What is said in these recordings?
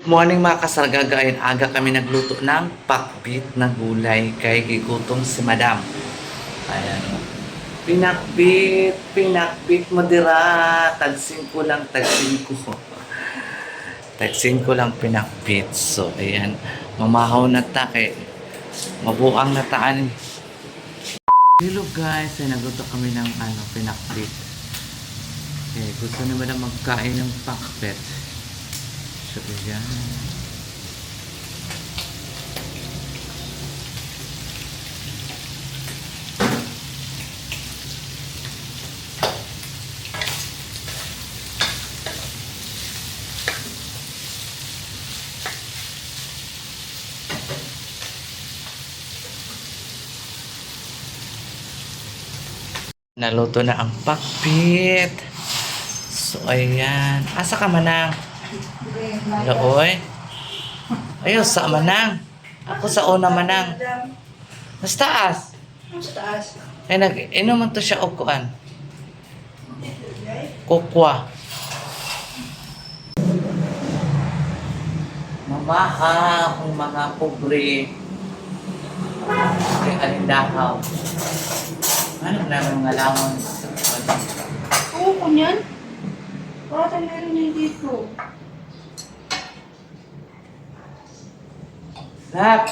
Morning mga kasargaga, ayun, aga kami nagluto ng pakbit na gulay kay gigutom si madam. Ayan o. Pinakbit mo dira. Tagsin ko lang, tagsin ko. Tagsin ko lang pinakbit. So, ayan. Mamahaw na ta kay mabuang na taan. Hello guys, ay nagluto kami ng pinakbit. Okay, gusto naman na magkain ng pakbit. So, ayan. Naluto na ang pakbit. So, ayan. Asa ka manang? Looy. Ayaw, sa manang. Ako sa una manang. Mas taas. Mas taas. Ay, nag-inom man to siya o kuan. Kukwa. Mamaha kung mga pobre. Kay alindahaw. Ano naman mga lamon sa kuwan? Oo ko niyan. Baka meron na dito. Lap!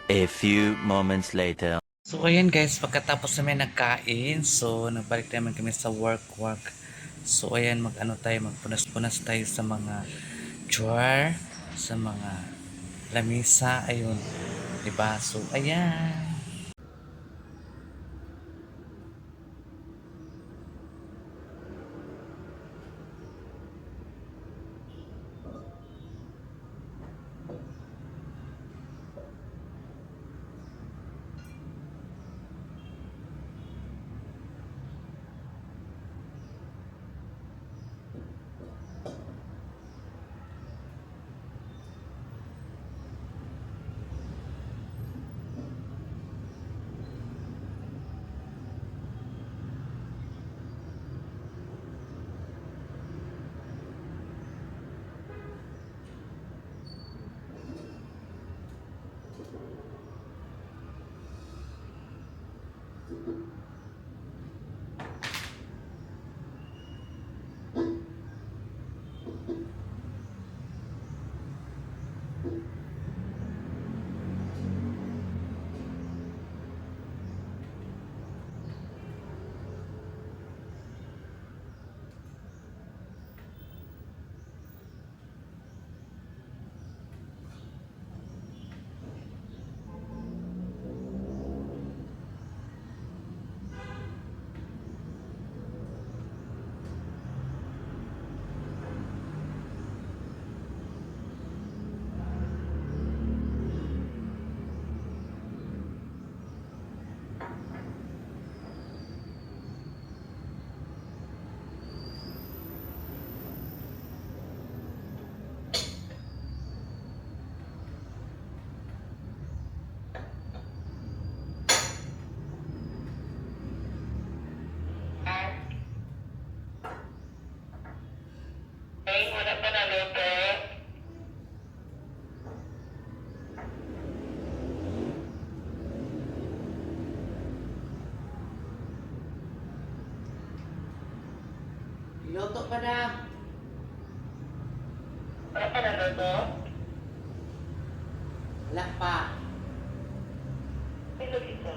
A few moments later. So, ayan guys, pagkatapos namin nagkain, so, nagbalik naman kami sa work. So, ayan, magpunas-punas tayo sa mga drawer, sa mga lamisa, ayun, diba? So, ayan. Luto pa na. Ano pa na to? Wala pa. Sino dito?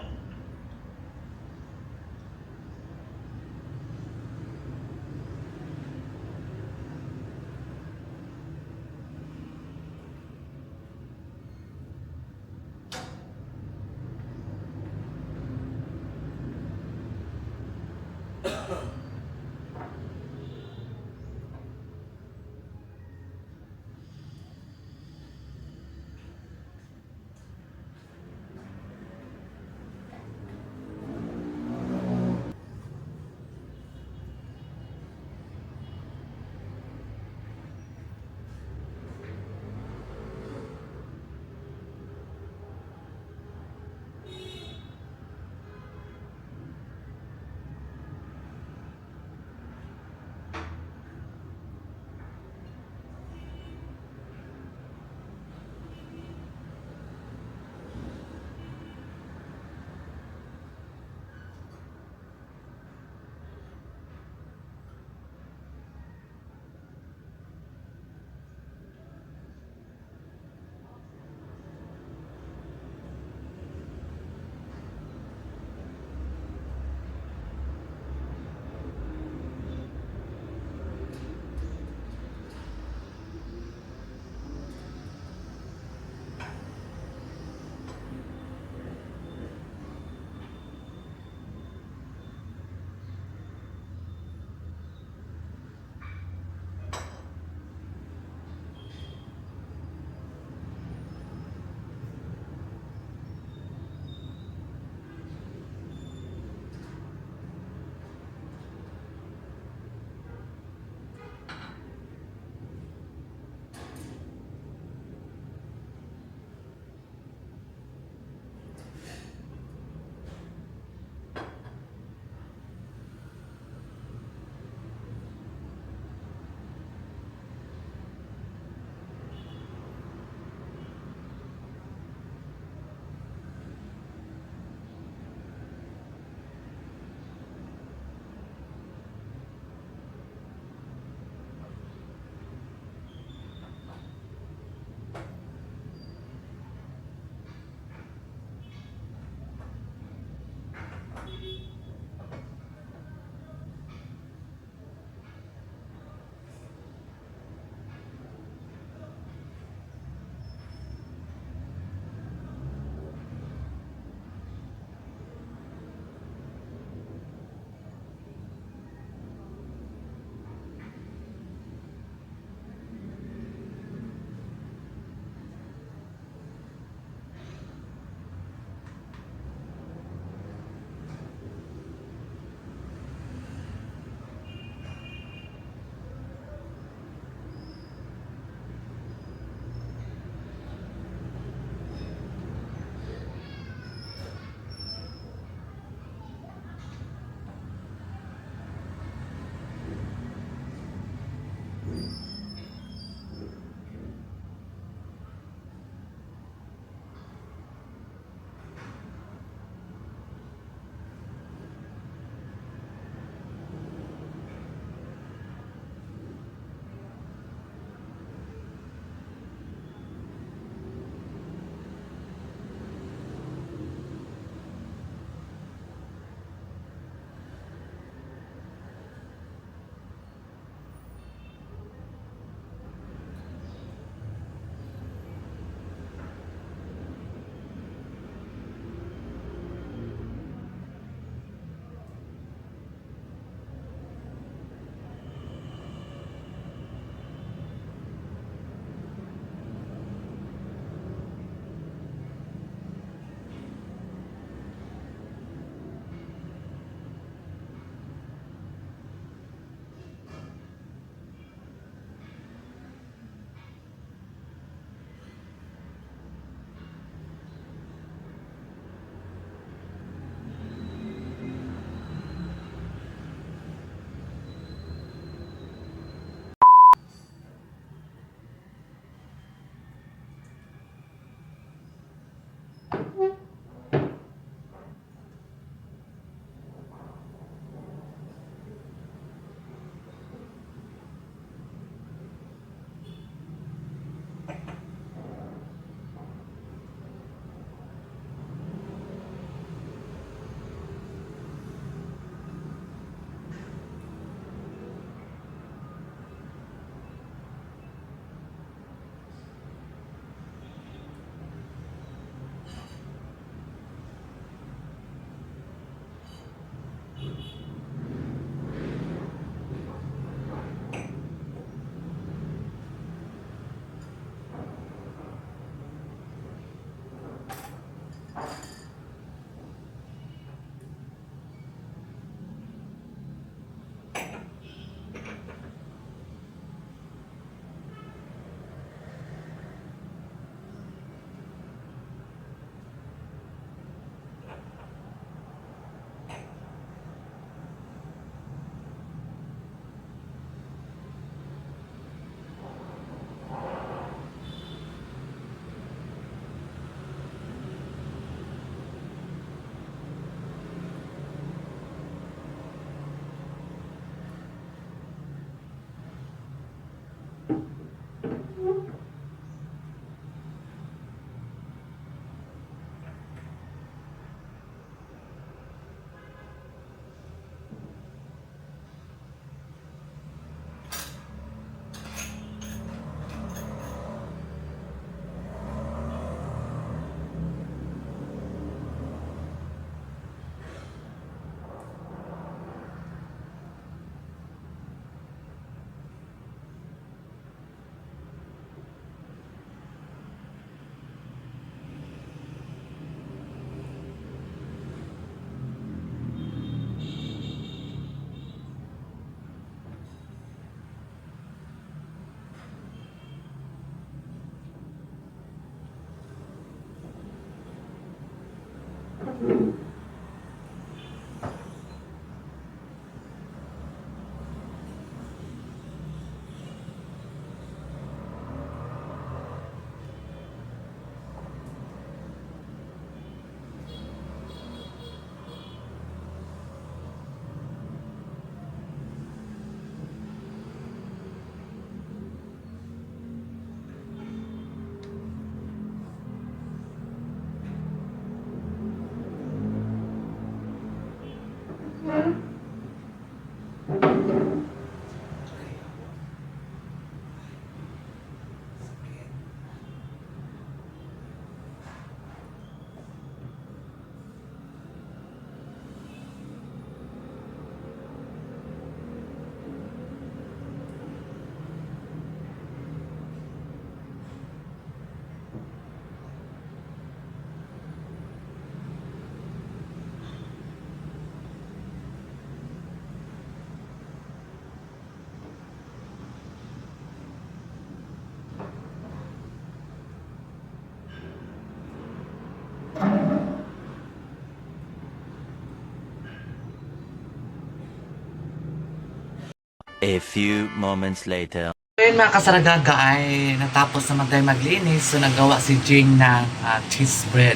A few moments later. Ayun mga kasaragaga ay natapos naman tayo maglinis. So nagawa si Jing ng cheese bread.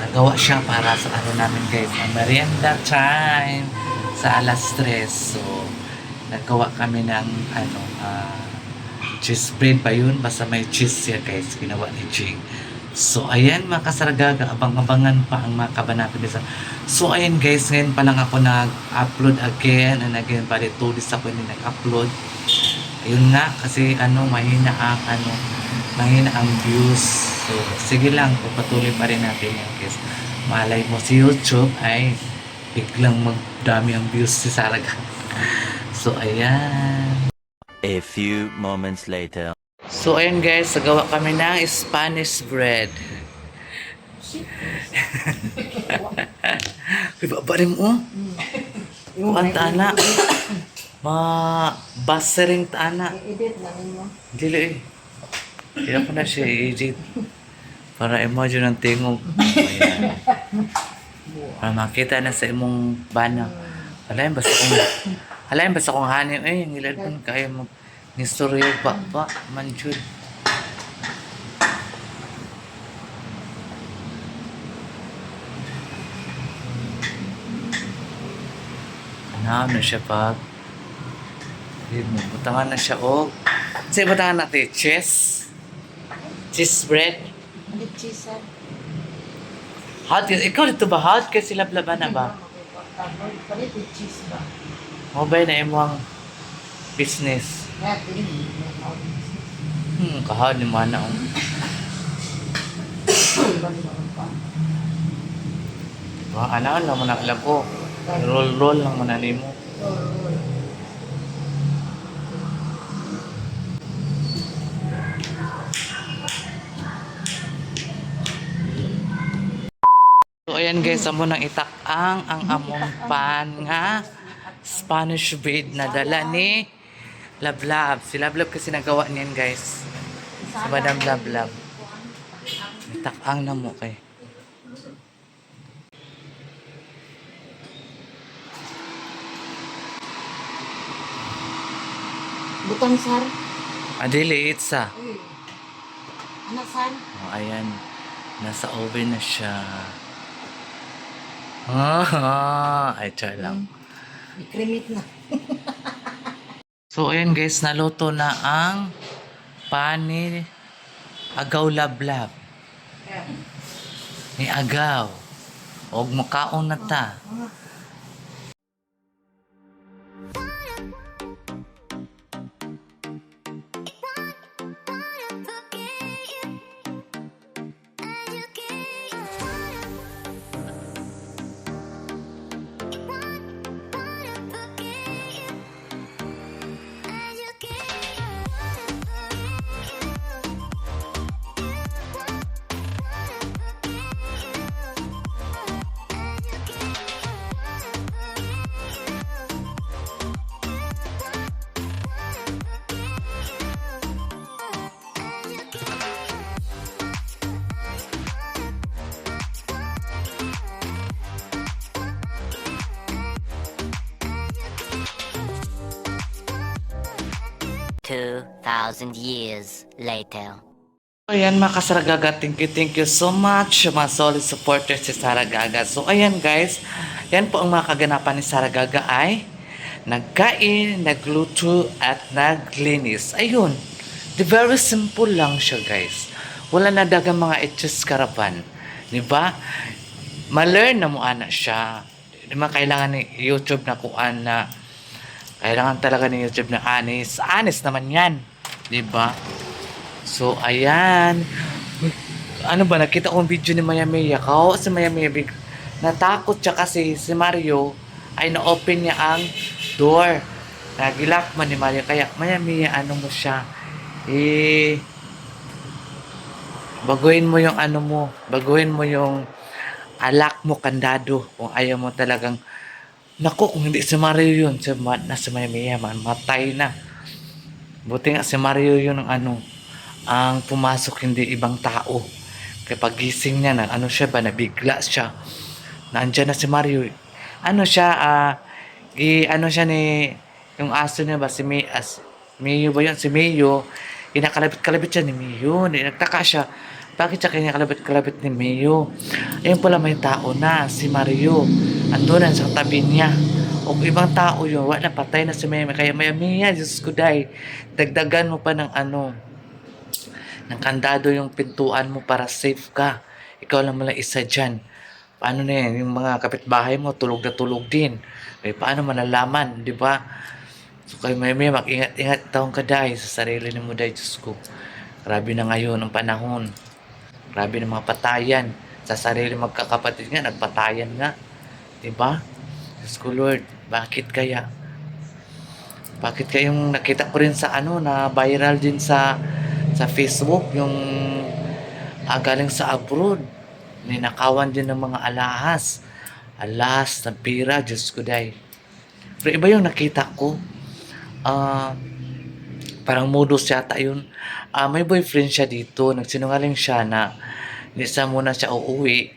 Nagawa siya para sa ano namin guys, ang merienda time sa alas 3. So nagawa kami ng cheese bread pa yun. Basta may cheese siya guys, ginawa ni Jing. So ayan mga kasaragaga, abang-abangan pa ang mga kabanapin nila. So ayan guys, ngayon pa lang ako nag-upload again and again. Bali 2 days ako hindi nag-upload. Ayun nga, kasi mahina ang views. So sige lang, pupatuloy pa rin natin yan guys. Malay mo si YouTube ay biglang magdami ang views si Saraga. So ayan. A few moments later. So ayan guys, nagawa kami ng Spanish bread. Ibabarin mo. Ang tana. Basering tana. I-edit lang mo. Dili eh. Kaya ko na siya i-edit. Para emoji ng tingog. Ayan. Para makita na sa imong bana. Alayin basta kong hanin. Eh, yung ilan kaya mo. Nistoryo pa. Manjud. Ano siya pag butangan na siya kasi butangan natin cheese bread Ano cheese? hot ikaw dito ba hot kasi lablaban na ba Palit cheese ba? mobile na imong business kahal ni mana alaan lang mo na ko roll lang mo na nimo. So ayan guys, amo nang itak-ang ang among pan nga Spanish bread na dala ni Lablab. Si Lablab kasi nagawa niyan guys. Si Madam Lablab. Itak-ang na mo kay. Butang sar. Adili, itsa. Anak sar. Oh, ayan. Nasa oven na siya. Ay, char lang. Kremit na. So, ayan guys, naluto na ang pani agaw lablab. Ni agaw. Og makaon na ta. 2,000 years later. Ayan mga kasaragaga, thank you so much mga solid supporters si Saragaga. So ayan guys, yan po ang mga kaganapan ni Saragaga ay nagkain, nagluto at naglinis. Ayun, the very simple lang siya guys. Wala na dagang mga etches karapan. Diba? Ma-learn na mo ana siya. Di ba kailangan ni YouTube na kuan na kailangan talaga ni YouTube na honest. Honest naman yan. Diba? So, ayan. Ano ba, nakita ko yung video ni Maya Mia. Kao si Maya Mia, natakot siya kasi si Mario ay na-open niya ang door. Nagilak man ni Mario. Kaya, Maya Mia, ano mo siya? Baguhin mo yung ano mo. Baguhin mo yung alak mo, kandado. Kung ayaw mo talagang, naku, kung hindi si Mario yun, si Maya Mia, matay na. Buti nga si Mario yun ang ano, ang pumasok hindi ibang tao. Kaya pagising niya na ano siya ba, nabigla siya. Nandiyan na si Mario. Ano siya, ano siya ni, yung aso niya ba, si Mayo ba yun? Si Mayo, kinakalabit-kalabit siya ni Mayo. Nagtaka siya, bakit siya kinakalabit-kalabit ni Mayo? Ayun pala may tao na, si Mario. Andun na sa tabi niya. O ibang tao yun, wala, patay na si Mayo. Kaya Maya, Diyos ko day, dagdagan mo pa ng ano, ng kandado yung pintuan mo para safe ka. Ikaw lang mula isa dyan. Paano na yan? Yung mga kapitbahay mo, tulog na tulog din. Eh, paano malalaman, di ba? So, kayo may mag-ingat-ingat taong ka dahil sa sarili ni mo dahil, Diyos ko. Grabe na ngayon ang panahon. Grabe na mga patayan. Sa sarili magkakapatid nga, nagpatayan nga. Di ba? Diyos ko, Lord, bakit kaya? Bakit kayong nakita ko rin sa ano, na viral din sa Facebook, yung galing sa abroad, ninakawan din ng mga alahas ng pira, Diyos ko day. Pero iba yung nakita ko, parang modus yata yun. May boyfriend siya dito, nagsinungaling siya na hindi siya muna siya uuwi.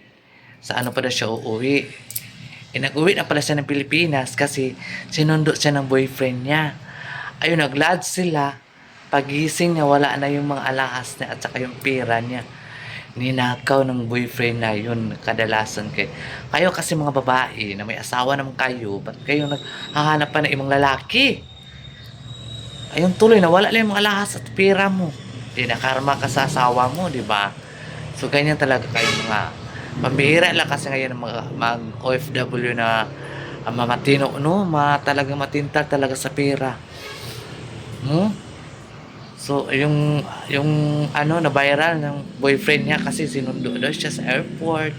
Sa ano pa na siya uuwi? Nag-uwi na pala siya ng Pilipinas kasi sinundo siya ng boyfriend niya. Ayun, nag-lodge sila. Pagising niya, wala na yung mga alahas niya at saka yung pera niya. Ninakaw ng boyfriend na yun, kadalasan kayo kasi mga babae na may asawa naman kayo, ba't kayo naghahanap pa ng ibang lalaki? Ayun tuloy, nawala lang yung mga alahas at pera mo. Di nakarma ka sa asawa mo, di ba? So, ganyan talaga kayo mga pambihira lang kasi ngayon mga OFW na mamatino, no? Talagang matintag talaga sa pera. So, yung ano, na viral ng boyfriend niya kasi sinundo daw siya sa airport.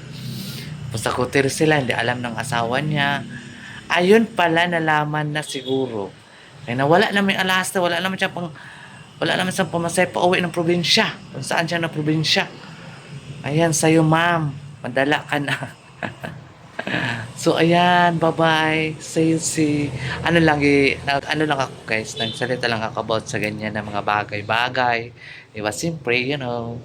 Pusakutir sila, hindi alam ng asawa niya. Ayun pala, nalaman na siguro. Eh, nawala naman yung alahas na, wala naman siyang pamasay pa uwi ng probinsya. Kung saan siya na probinsya. Ayan, sa'yo ma'am. Madala ka na. So, ayan, bye-bye. Ano lang ako guys, nagsalita lang ako about sa ganyan na mga bagay-bagay. Diba, siyempre, you know.